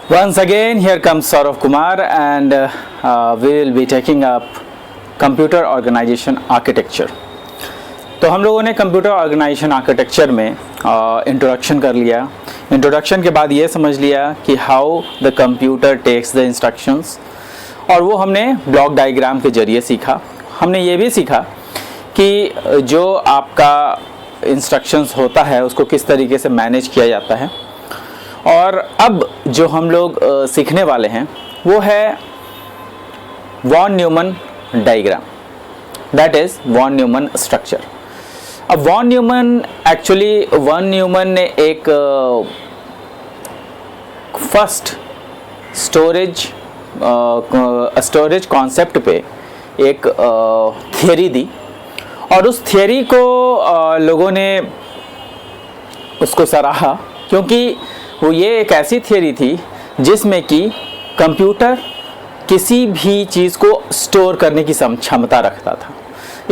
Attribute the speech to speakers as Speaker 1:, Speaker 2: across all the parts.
Speaker 1: Once again, here comes Saurav Kumar, and we will be taking up computer organization architecture. तो हम लोगों ने computer organization architecture में introduction कर लिया। इंट्रोडक्शन के बाद ये समझ लिया कि how the computer takes the instructions, और वो हमने ब्लॉक डायग्राम के जरिए सीखा। हमने ये भी सीखा कि जो आपका इंस्ट्रक्शंस होता है उसको किस तरीके से मैनेज किया जाता है। और अब जो हम लोग सीखने वाले हैं वो है von Neumann diagram, that is von Neumann structure. अब वॉन न्यूमन ने एक फर्स्ट स्टोरेज कॉन्सेप्ट पे एक थियरी दी, और उस थियरी को लोगों ने उसको सराहा, क्योंकि वो ये एक ऐसी थियरी थी जिसमें कि कंप्यूटर किसी भी चीज़ को स्टोर करने की क्षमता रखता था।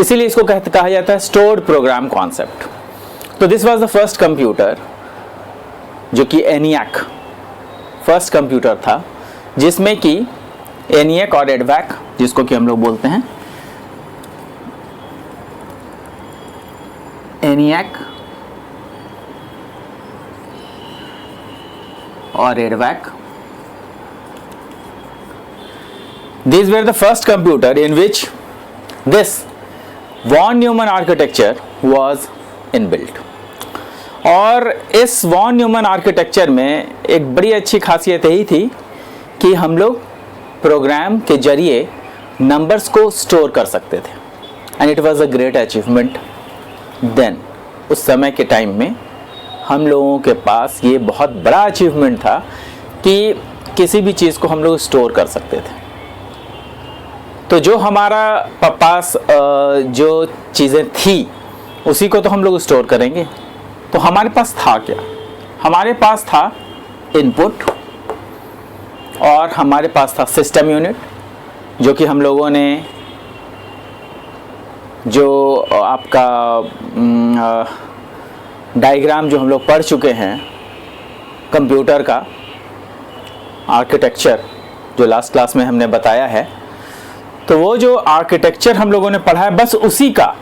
Speaker 1: इसीलिए इसको कहा जाता है स्टोर्ड प्रोग्राम कॉन्सेप्ट। तो this was the first computer, जो कि ENIAC फर्स्ट कंप्यूटर था, जिसमें कि ENIAC और EDVAC, जिसको कि हम लोग बोलते हैं ENIAC और EDVAC, these were the first computer in which this von Neumann architecture was inbuilt। और इस वॉन न्यूमन आर्किटेक्चर में एक बड़ी अच्छी खासियत यही थी कि हम लोग प्रोग्राम के जरिए नंबर्स को स्टोर कर सकते थे, and it was a great achievement then. उस समय के टाइम में हम लोगों के पास ये बहुत बड़ा अचीवमेंट था कि किसी भी चीज़ को हम लोग स्टोर कर सकते थे। तो जो हमारा पास जो चीज़ें थी उसी को तो हम लोग स्टोर करेंगे। तो हमारे पास था क्या? हमारे पास था इनपुट, और हमारे पास था सिस्टम यूनिट, जो कि हम लोगों ने जो आपका डायग्राम जो हम लोग पढ़ चुके हैं कंप्यूटर का आर्किटेक्चर, जो लास्ट क्लास में हमने बताया है, तो वो जो आर्किटेक्चर हम लोगों ने पढ़ा है, बस उसी का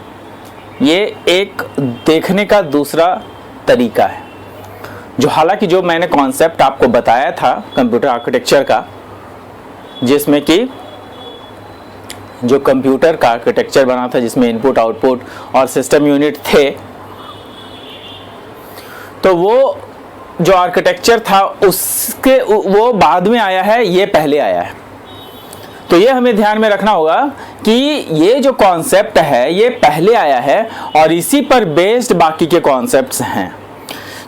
Speaker 1: ये एक देखने का दूसरा तरीका है। जो हालांकि जो मैंने कॉन्सेप्ट आपको बताया था कंप्यूटर आर्किटेक्चर का, जिसमें कि जो कंप्यूटर का आर्किटेक्चर बना था, जिसमें इनपुट आउटपुट और सिस्टम यूनिट थे, तो वो जो आर्किटेक्चर था उसके वो बाद में आया है, ये पहले आया है। तो ये हमें ध्यान में रखना होगा कि ये जो कॉन्सेप्ट है ये पहले आया है, और इसी पर बेस्ड बाकी के कॉन्सेप्ट्स हैं।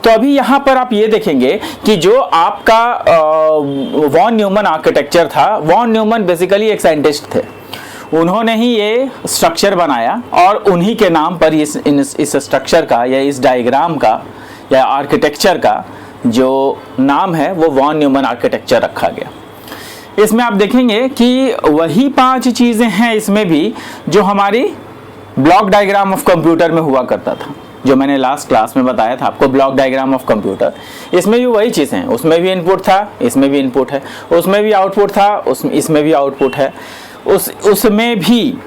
Speaker 1: तो अभी यहाँ पर आप ये देखेंगे कि जो आपका वॉन न्यूमन आर्किटेक्चर था, वॉन न्यूमन बेसिकली एक साइंटिस्ट थे। उन्होंने ही ये स्ट्रक्चर बनाया, और उन्हीं के नाम पर इस स्ट्रक्चर का या इस डायग्राम का या आर्किटेक्चर का जो नाम है वो वॉन न्यूमन आर्किटेक्चर रखा गया। इसमें आप देखेंगे कि वही 5 चीज़ें हैं इसमें भी जो हमारी ब्लॉक डायग्राम ऑफ कंप्यूटर में हुआ करता था, जो मैंने लास्ट क्लास में बताया था आपको, ब्लॉक डायग्राम ऑफ कंप्यूटर। इसमें भी वही चीज़ें हैं, उसमें भी इनपुट था, इसमें भी इनपुट है, उसमें भी आउटपुट था, इसमें भी आउटपुट है, उसमें भी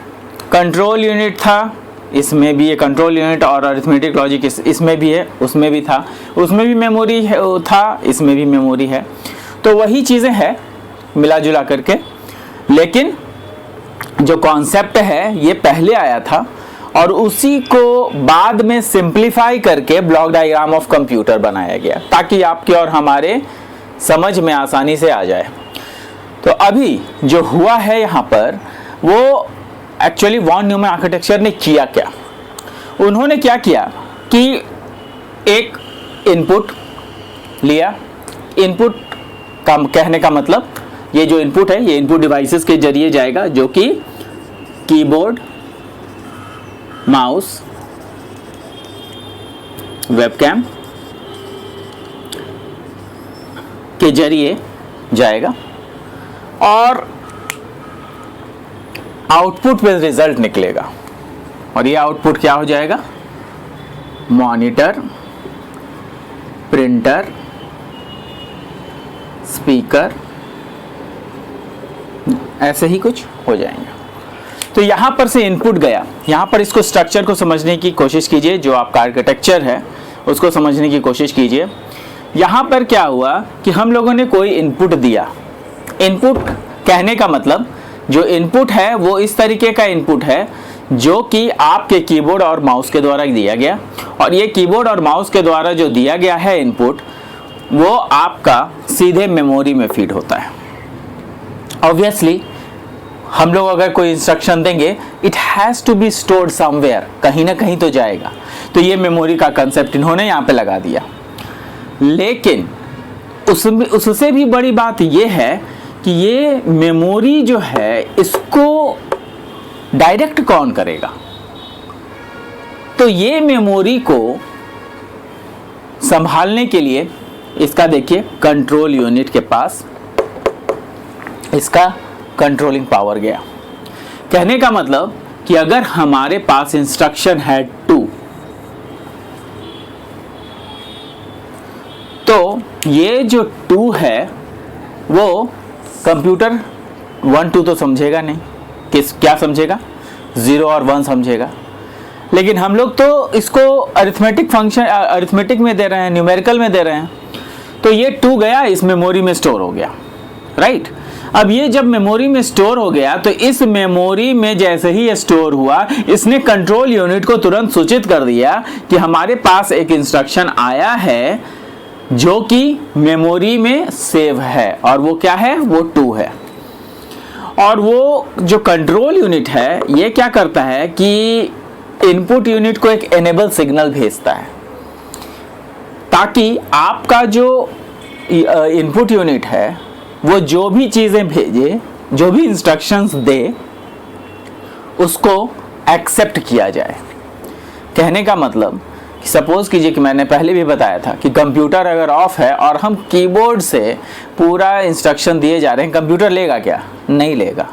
Speaker 1: कंट्रोल यूनिट था, इसमें भी ये कंट्रोल यूनिट और अरिथमेटिक लॉजिक इसमें भी है, उसमें भी था, उसमें भी मेमोरी था, इसमें भी मेमोरी है। तो वही चीज़ें हैं मिला जुला करके, लेकिन जो कॉन्सेप्ट है ये पहले आया था, और उसी को बाद में सिंप्लीफाई करके ब्लॉक डायग्राम ऑफ कंप्यूटर बनाया गया, ताकि आपके और हमारे समझ में आसानी से आ जाए। तो अभी जो हुआ है यहाँ पर, वो एक्चुअली वॉन न्यूमन आर्किटेक्चर ने किया क्या? उन्होंने क्या किया कि एक इनपुट लिया। इनपुट का कहने का मतलब, ये जो इनपुट है ये इनपुट डिवाइसेस के जरिए जाएगा, जो कि कीबोर्ड, माउस, वेबकैम के जरिए जाएगा, और आउटपुट में रिजल्ट निकलेगा। और ये आउटपुट क्या हो जाएगा? मॉनिटर, प्रिंटर, स्पीकर, ऐसे ही कुछ हो जाएंगे। तो यहां पर से इनपुट गया, यहां पर इसको स्ट्रक्चर को समझने की कोशिश कीजिए, जो आपका आर्किटेक्चर है उसको समझने की कोशिश कीजिए। यहां पर क्या हुआ कि हम लोगों ने कोई इनपुट दिया। इनपुट कहने का मतलब जो इनपुट है वो इस तरीके का इनपुट है जो कि आपके कीबोर्ड और माउस के द्वारा दिया गया, और ये कीबोर्ड और माउस के द्वारा जो दिया गया है इनपुट वो आपका सीधे मेमोरी में फीड होता है। ऑब्वियसली हम लोग अगर कोई इंस्ट्रक्शन देंगे, it has to be stored somewhere, कहीं ना कहीं तो जाएगा। तो ये मेमोरी का कंसेप्ट इन्होंने यहाँ पे लगा दिया। लेकिन उससे भी बड़ी बात ये है कि ये मेमोरी जो है इसको डायरेक्ट कौन करेगा। तो ये मेमोरी को संभालने के लिए इसका देखिए कंट्रोल यूनिट के पास इसका कंट्रोलिंग पावर गया। कहने का मतलब कि अगर हमारे पास इंस्ट्रक्शन है 2, तो ये जो 2 है वो कंप्यूटर 1 2 तो समझेगा नहीं, क्या समझेगा, 0 और 1 समझेगा। लेकिन हम लोग तो इसको अरिथमेटिक फंक्शन, अरिथमेटिक में दे रहे हैं, न्यूमेरिकल में दे रहे हैं। तो ये 2 गया, इस मेमोरी में स्टोर हो गया, राइट। अब ये जब मेमोरी में स्टोर हो गया तो इस मेमोरी में जैसे ही ये स्टोर हुआ, इसने कंट्रोल यूनिट को तुरंत सूचित कर दिया कि हमारे पास एक इंस्ट्रक्शन आया है जो कि मेमोरी में सेव है, और वो क्या है, वो 2 है। और वो जो कंट्रोल यूनिट है ये क्या करता है कि इनपुट यूनिट को एक एनेबल सिग्नल भेजता है, ताकि आपका जो इनपुट यूनिट है वो जो भी चीज़ें भेजे, जो भी इंस्ट्रक्शंस दे, उसको एक्सेप्ट किया जाए। कहने का मतलब सपोज कीजिए कि मैंने पहले भी बताया था कि कंप्यूटर अगर ऑफ है और हम कीबोर्ड से पूरा इंस्ट्रक्शन दिए जा रहे हैं, कंप्यूटर लेगा क्या, नहीं लेगा।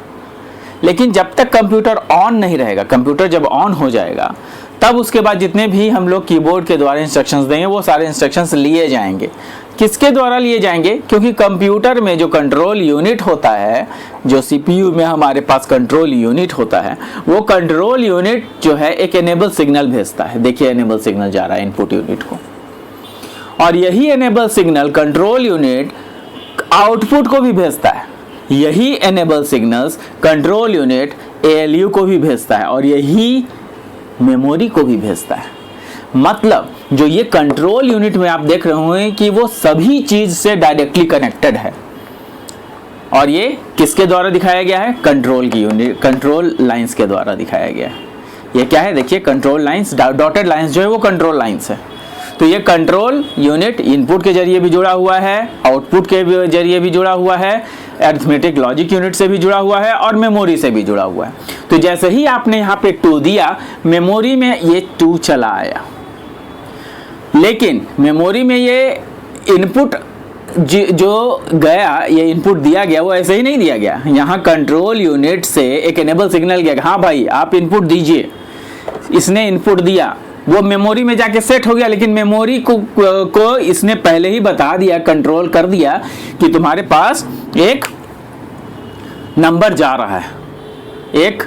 Speaker 1: लेकिन जब तक कंप्यूटर ऑन नहीं रहेगा, कंप्यूटर जब ऑन हो जाएगा तब उसके बाद जितने भी हम लोग कीबोर्ड के द्वारा इंस्ट्रक्शंस देंगे वो सारे इंस्ट्रक्शंस लिए जाएंगे। किसके द्वारा लिए जाएंगे, क्योंकि कंप्यूटर में जो कंट्रोल यूनिट होता है, जो सीपीयू में हमारे पास कंट्रोल यूनिट होता है, वो कंट्रोल यूनिट जो है एक एनेबल सिग्नल भेजता है। देखिए एनेबल सिग्नल जा रहा है इनपुट यूनिट को, और यही enable signal control unit output को भी भेजता है। यही enable signals control unit ALU को भी भेजता है, और यही मेमोरी को भी भेजता है। मतलब जो ये कंट्रोल यूनिट में आप देख रहे होंगे कि वो सभी चीज से डायरेक्टली कनेक्टेड है, और ये किसके द्वारा दिखाया गया है, कंट्रोल की यूनिट, कंट्रोल लाइंस के द्वारा दिखाया गया है। ये क्या है, देखिए कंट्रोल लाइंस, डॉटेड लाइंस जो है वो कंट्रोल लाइंस है। तो ये कंट्रोल यूनिट इनपुट के जरिए भी जुड़ा हुआ है, आउटपुट के जरिए भी जुड़ा हुआ है, अरिथमेटिक लॉजिक यूनिट से भी जुड़ा हुआ है, और मेमोरी से भी जुड़ा हुआ है। तो जैसे ही आपने यहाँ पे 2 दिया, मेमोरी में ये 2 चला आया। लेकिन मेमोरी में ये इनपुट जो गया, ये इनपुट दिया गया, वो ऐसे ही नहीं दिया गया। यहाँ कंट्रोल यूनिट से एक एनेबल सिग्नल गया, हाँ भाई आप इनपुट दीजिए। इसने इनपुट दिया, वो मेमोरी में जाके सेट हो गया, लेकिन मेमोरी को इसने पहले ही बता दिया, कंट्रोल कर दिया कि तुम्हारे पास एक नंबर जा रहा है, एक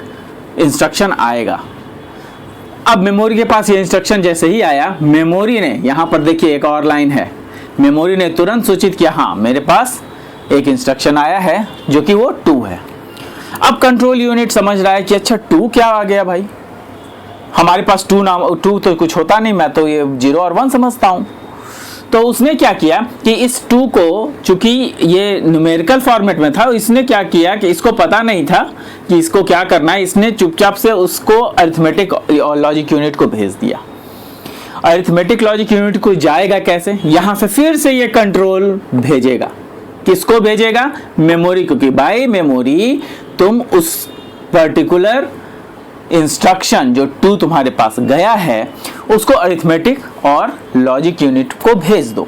Speaker 1: इंस्ट्रक्शन आएगा। अब मेमोरी के पास ये इंस्ट्रक्शन जैसे ही आया, मेमोरी ने, यहाँ पर देखिए एक और लाइन है, मेमोरी ने तुरंत सूचित किया, हाँ मेरे पास एक इंस्ट्रक्शन आया है जो कि वो 2 है। अब कंट्रोल यूनिट समझ रहा है कि अच्छा 2 क्या आ गया भाई, हमारे पास 2 तो कुछ होता नहीं, मैं तो ये 0 और 1 समझता हूँ। तो उसने क्या किया कि इस 2 को, चूंकि ये न्यूमेरिकल फॉर्मेट में था, इसने क्या किया कि इसको पता नहीं था कि इसको क्या करना है, इसने चुपचाप से उसको अरिथमेटिक लॉजिक यूनिट को भेज दिया। अरिथमेटिक लॉजिक यूनिट को जाएगा कैसे, यहां से फिर से ये कंट्रोल भेजेगा, किसको भेजेगा, मेमोरी को, कि बाय मेमोरी तुम उस पर्टिकुलर इंस्ट्रक्शन जो 2 तुम्हारे पास गया है उसको अरिथमेटिक और लॉजिक यूनिट को भेज दो।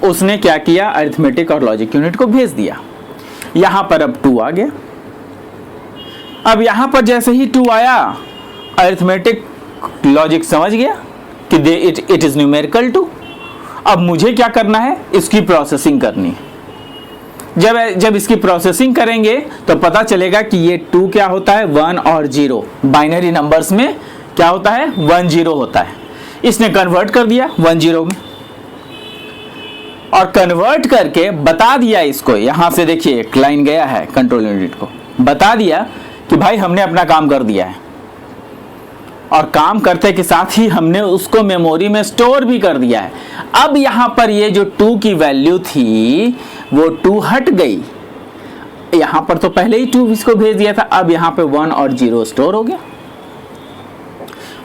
Speaker 1: उसने क्या किया, अरिथमेटिक और लॉजिक यूनिट को भेज दिया। यहां पर अब 2 आ गया। अब यहां पर जैसे ही 2 आया, अरिथमेटिक लॉजिक समझ गया कि इट इज न्यूमेरिकल 2। अब मुझे क्या करना है, इसकी प्रोसेसिंग करनी है। जब इसकी प्रोसेसिंग करेंगे तो पता चलेगा कि ये 2 क्या होता है, 1 और 0। बाइनरी नंबर्स में क्या होता है, 1 0 होता है। इसने कन्वर्ट कर दिया 1 0 में, और कन्वर्ट करके बता दिया इसको। यहां से देखिए एक लाइन गया है कंट्रोल यूनिट को, बता दिया कि भाई हमने अपना काम कर दिया है, और काम करते के साथ ही हमने उसको मेमोरी में स्टोर भी कर दिया है। अब यहां पर ये जो 2 की वैल्यू थी वो 2 हट गई। यहां पर तो पहले ही 2 इसको भेज दिया था, अब यहां पे 1 और 0 स्टोर हो गया,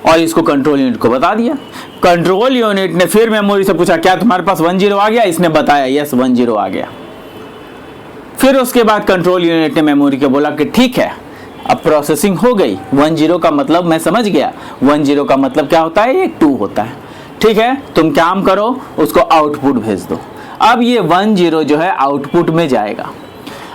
Speaker 1: और इसको कंट्रोल यूनिट को बता दिया। कंट्रोल यूनिट ने फिर मेमोरी से पूछा क्या तुम्हारे पास 1 0 आ गया, इसने बताया यस 1 0 आ गया। फिर उसके बाद कंट्रोल यूनिट ने मेमोरी को बोला कि ठीक है, अब प्रोसेसिंग हो गई, 1 0 का मतलब मैं समझ गया, 1 0 का मतलब क्या होता है, एक 2 होता है। ठीक है, तुम काम करो, उसको आउटपुट भेज दो। अब ये 1 0 जो है आउटपुट में जाएगा।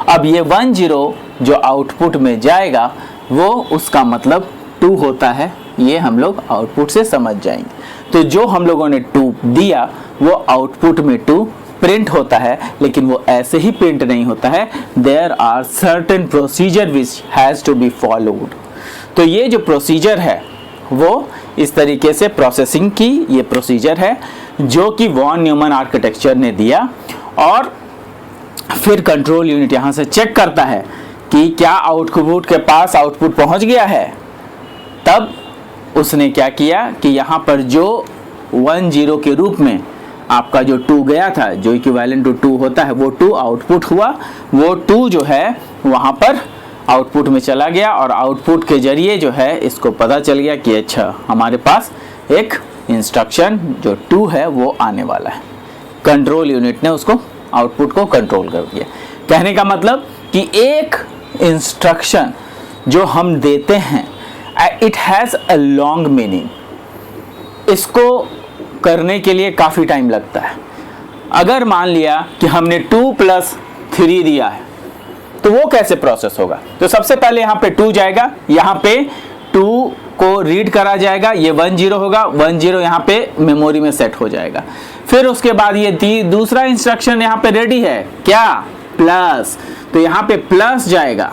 Speaker 1: अब ये 1 0 जो आउटपुट में जाएगा वो उसका मतलब 2 होता है, ये हम लोग आउटपुट से समझ जाएंगे। तो जो हम लोगों ने 2 दिया वो आउटपुट में 2 प्रिंट होता है, लेकिन वो ऐसे ही प्रिंट नहीं होता है, there are certain procedure which has to be followed. तो ये जो प्रोसीजर है वो इस तरीके से प्रोसेसिंग की ये प्रोसीजर है जो कि वॉन न्यूमन आर्किटेक्चर ने दिया, और फिर कंट्रोल यूनिट यहाँ से चेक करता है कि क्या आउटपुट के पास आउटपुट पहुँच गया है। तब उसने क्या किया कि यहाँ पर जो 1 0 के रूप में आपका जो 2 गया था, जो इक्विवेलेंट टू 2 होता है, वो 2 आउटपुट हुआ। वो 2 जो है वहाँ पर आउटपुट में चला गया, और आउटपुट के जरिए जो है इसको पता चल गया कि अच्छा हमारे पास एक इंस्ट्रक्शन जो 2 है वो आने वाला है। कंट्रोल यूनिट ने उसको आउटपुट को कंट्रोल कर दिया। कहने का मतलब कि एक इंस्ट्रक्शन जो हम देते हैं it has a long meaning. इसको करने के लिए काफ़ी टाइम लगता है। अगर मान लिया कि हमने 2 + 3 दिया है तो वो कैसे प्रोसेस होगा। तो सबसे पहले यहाँ पे 2 जाएगा, यहाँ पे 2 को रीड करा जाएगा, ये 1 0 होगा, 1 0 यहाँ पे मेमोरी में सेट हो जाएगा। फिर उसके बाद ये दूसरा इंस्ट्रक्शन यहाँ पे रेडी है, क्या, प्लस। तो यहाँ पे प्लस जाएगा,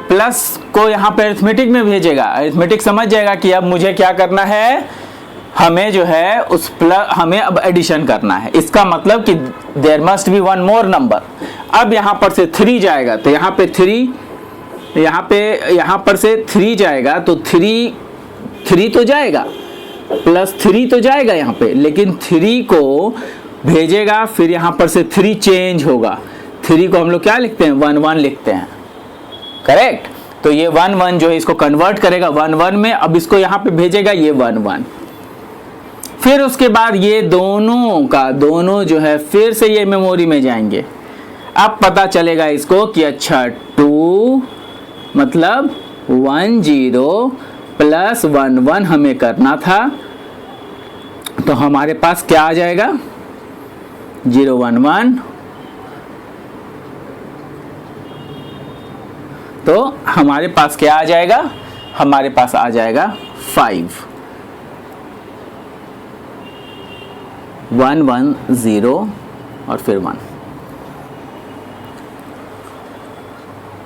Speaker 1: प्लस को यहाँ पे अरिथमेटिक में भेजेगा। अरिथमेटिक समझ जाएगा कि अब मुझे क्या करना है, हमें जो है उस प्लस हमें अब एडिशन करना है। इसका मतलब कि there must be 1 more number. अब यहाँ पर से 3 जाएगा, तो यहाँ पे 3, यहाँ पर से 3 जाएगा, तो 3 तो जाएगा, +3 तो जाएगा यहाँ पे, लेकिन 3 को भेजेगा। फिर यहाँ पर से 3 चेंज होगा। 3 को हम लोग क्या लिखते हैं, 1 1 लिखते हैं, करेक्ट। तो ये 1 1 जो है इसको कन्वर्ट करेगा 1 1 में, अब इसको यहाँ पे भेजेगा ये 1 1। फिर उसके बाद ये दोनों जो है फिर से ये मेमोरी में जाएंगे। अब पता चलेगा इसको कि अच्छा 2 मतलब 1 0 + 1 1 हमें करना था, तो हमारे पास क्या आ जाएगा, 0 1 1। तो हमारे पास क्या आ जाएगा, हमारे पास आ जाएगा 5 1 1 0 और फिर 1।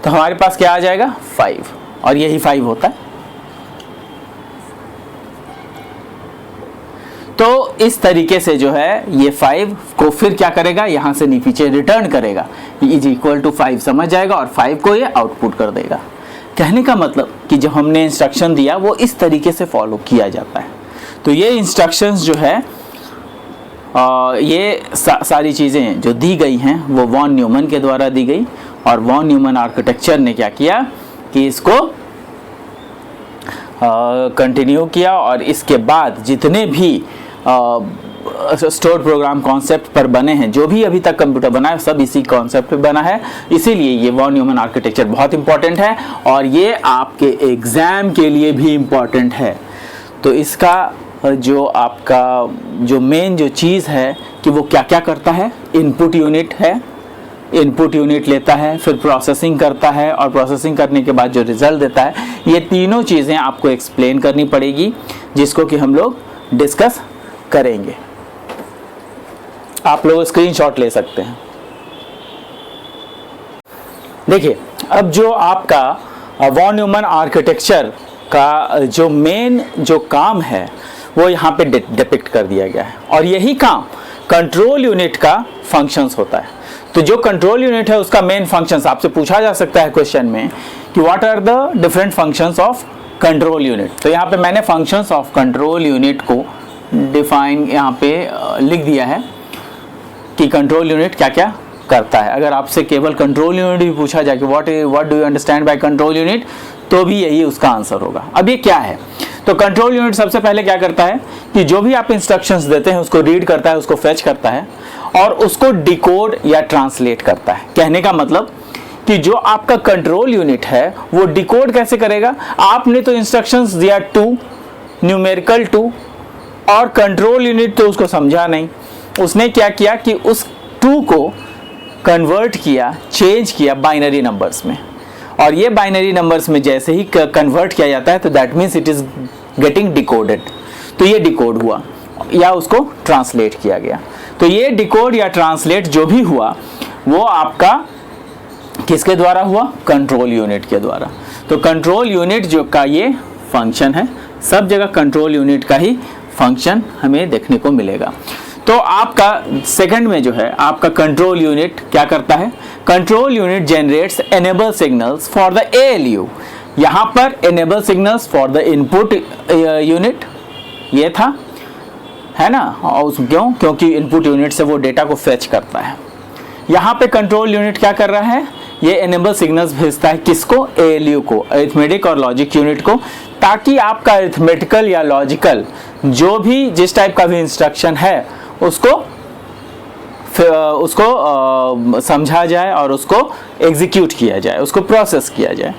Speaker 1: तो हमारे पास क्या आ जाएगा, 5, और यही 5 होता है। तो इस तरीके से जो है ये 5 को फिर क्या करेगा, यहां से नीचे रिटर्न करेगा, = 5 समझ जाएगा, और 5 को ये आउटपुट कर देगा। कहने का मतलब कि जब हमने इंस्ट्रक्शन दिया वो इस तरीके से फॉलो किया जाता है। तो ये इंस्ट्रक्शंस जो है ये सारी चीज़ें जो दी गई हैं वो वॉन न्यूमन के द्वारा दी गई, और वॉन न्यूमन आर्किटेक्चर ने क्या किया कि इसको कंटिन्यू किया, और इसके बाद जितने भी स्टोर प्रोग्राम कॉन्सेप्ट पर बने हैं, जो भी अभी तक कंप्यूटर बना है सब इसी कॉन्सेप्ट पे बना है। इसीलिए ये वॉन न्यूमन आर्किटेक्चर बहुत इंपॉर्टेंट है, और ये आपके एग्ज़ाम के लिए भी इम्पॉर्टेंट है। तो इसका जो आपका जो मेन जो चीज़ है कि वो क्या क्या करता है, इनपुट यूनिट है, इनपुट यूनिट लेता है, फिर प्रोसेसिंग करता है, और प्रोसेसिंग करने के बाद जो रिजल्ट देता है, ये तीनों चीज़ें आपको एक्सप्लेन करनी पड़ेगी, जिसको कि हम लोग डिस्कस करेंगे। आप लोग स्क्रीनशॉट ले सकते हैं। देखिए, अब जो आपका वॉन न्यूमन आर्किटेक्चर का जो मेन जो काम है वो यहाँ पे डिपिक्ट कर दिया गया है, और यही काम कंट्रोल यूनिट का फंक्शंस होता है। तो जो कंट्रोल यूनिट है उसका मेन फंक्शंस आपसे पूछा जा सकता है क्वेश्चन में कि what are the different functions of control unit. तो यहाँ पे मैंने फंक्शंस ऑफ कंट्रोल यूनिट को डिफाइन यहाँ पे लिख दिया है कि कंट्रोल यूनिट क्या क्या करता है। अगर आपसे केवल कंट्रोल यूनिट भी पूछा जाए कि what do you understand by control unit, तो भी यही उसका आंसर होगा। अब ये क्या है? तो कंट्रोल यूनिट सबसे पहले क्या करता है कि जो भी आप इंस्ट्रक्शंस देते हैं उसको रीड करता है, उसको फेच करता है और उसको डिकोड या ट्रांसलेट करता है। कहने का मतलब कि जो आपका कंट्रोल यूनिट है वो डिकोड कैसे करेगा? आपने तो इंस्ट्रक्शंस दिया 2, न्यूमेरिकल 2, और कंट्रोल यूनिट तो उसको समझा नहीं। उसने क्या किया कि उस 2 को कन्वर्ट किया, चेंज किया बाइनरी नंबर्स में, और ये बाइनरी नंबर्स में जैसे ही कन्वर्ट किया जाता है तो that means it is getting decoded. तो ये डिकोड हुआ या उसको ट्रांसलेट किया गया। तो ये डिकोड या ट्रांसलेट जो भी हुआ वो आपका किसके द्वारा हुआ? कंट्रोल यूनिट के द्वारा। तो कंट्रोल यूनिट जो का ये फंक्शन है, सब जगह कंट्रोल यूनिट का ही फंक्शन हमें देखने को मिलेगा। तो आपका सेकंड में जो है आपका कंट्रोल यूनिट क्या करता है? Control unit generates enable signals for the ALU। यहाँ पर enable signals for the input unit ये था, है ना? और क्यों? क्योंकि इनपुट यूनिट से वो डेटा को फेच करता है। यहाँ पे कंट्रोल यूनिट क्या कर रहा है? ये एनेबल सिग्नल्स भेजता है किसको? ALU को, अरिथमेटिक और लॉजिक यूनिट को, ताकि आपका अरिथमेटिकल या लॉजिकल जो भी जिस टाइप का भी इंस्ट्रक्शन है उसको समझा जाए और उसको एग्जीक्यूट किया जाए, उसको प्रोसेस किया जाए।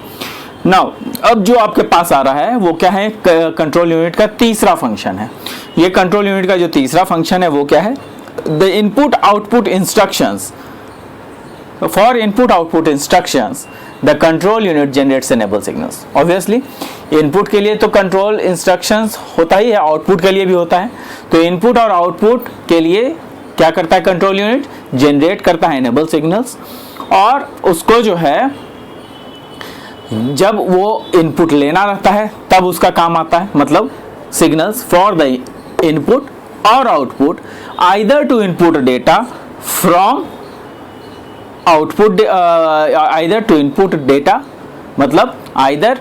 Speaker 1: नाउ अब जो आपके पास आ रहा है वो क्या है? कंट्रोल यूनिट का तीसरा फंक्शन है। ये कंट्रोल यूनिट का जो तीसरा फंक्शन है वो क्या है? The input output instructions. For input output instructions the control unit generates enable signals. Obviously input के लिए तो कंट्रोल इंस्ट्रक्शंस होता ही है, आउटपुट के लिए भी होता है। तो इनपुट और आउटपुट के लिए क्या करता है कंट्रोल यूनिट? जनरेट करता है एनेबल सिग्नल्स, और उसको जो है जब वो इनपुट लेना रहता है तब उसका काम आता है। मतलब सिग्नल्स फॉर द इनपुट और output, either to input data from output, either to input data, मतलब either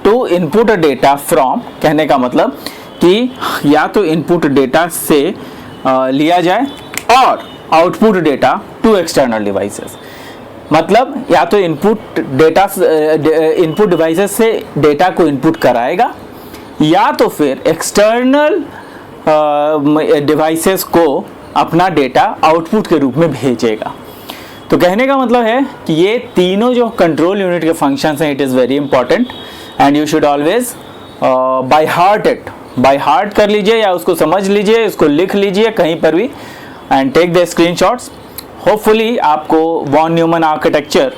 Speaker 1: to input data from, कहने का मतलब कि या तो इनपुट डेटा से लिया जाए और output data to external devices. मतलब या तो इनपुट डेटा इनपुट डिवाइसेस से डेटा को इनपुट कराएगा या तो फिर एक्सटर्नल डिवाइसेस को अपना डेटा आउटपुट के रूप में भेजेगा। तो कहने का मतलब है कि ये तीनों जो कंट्रोल यूनिट के फंक्शंस हैं, it is very important and you should always by heart it, by heart कर लीजिए या उसको समझ लीजिए, उसको लिख लीजिए कहीं पर भी and take the screenshots. Hopefully आपको वॉन न्यूमन आर्किटेक्चर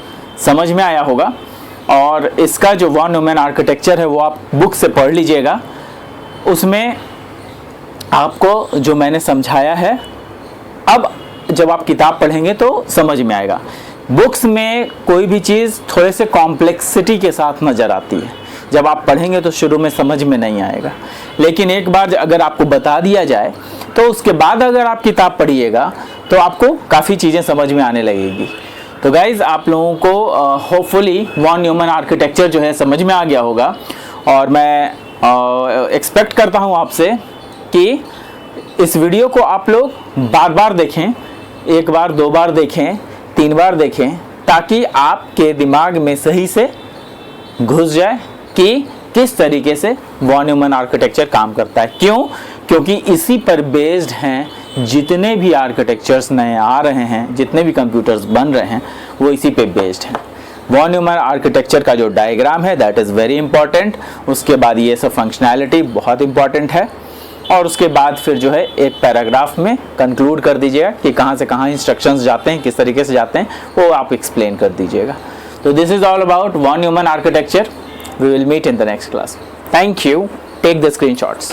Speaker 1: समझ में आया होगा, और इसका जो वॉन न्यूमन आर्किटेक्चर है वो आप बुक से पढ़ लीजिएगा। उसमें आपको जो मैंने समझाया है अब जब आप किताब पढ़ेंगे तो समझ में आएगा। बुक्स में कोई भी चीज़ थोड़े से कॉम्प्लेक्सिटी के साथ नज़र आती है, जब आप पढ़ेंगे तो शुरू में समझ में नहीं आएगा, लेकिन एक बार अगर आपको बता दिया जाए तो उसके बाद अगर आप किताब पढ़िएगा तो आपको काफ़ी चीज़ें समझ में आने लगेगी। तो गाइज़ आप लोगों को होपफुली वॉन न्यूमन आर्किटेक्चर जो है समझ में आ गया होगा, और मैं एक्सपेक्ट करता हूँ आपसे कि इस वीडियो को आप लोग बार बार देखें, एक बार, दो बार देखें, 3 बार देखें, ताकि आपके दिमाग में सही से घुस जाए कि किस तरीके से वॉन न्यूमन आर्किटेक्चर काम करता है। क्यों? क्योंकि इसी पर बेस्ड हैं जितने भी आर्किटेक्चर्स नए आ रहे हैं, जितने भी कंप्यूटर्स बन रहे हैं वो इसी पे बेस्ड हैं। वॉन न्यूमन आर्किटेक्चर का जो डायग्राम है दैट इज़ वेरी इंपॉर्टेंट, उसके बाद ये सब फंक्शनैलिटी बहुत इंपॉर्टेंट है, और उसके बाद फिर जो है एक पैराग्राफ में कंक्लूड कर दीजिएगा कि कहाँ से कहाँ इंस्ट्रक्शंस जाते हैं, किस तरीके से जाते हैं, वो आप एक्सप्लेन कर दीजिएगा। तो this is all about von Neumann architecture. We will meet in the next class. Thank you. Take the screenshots.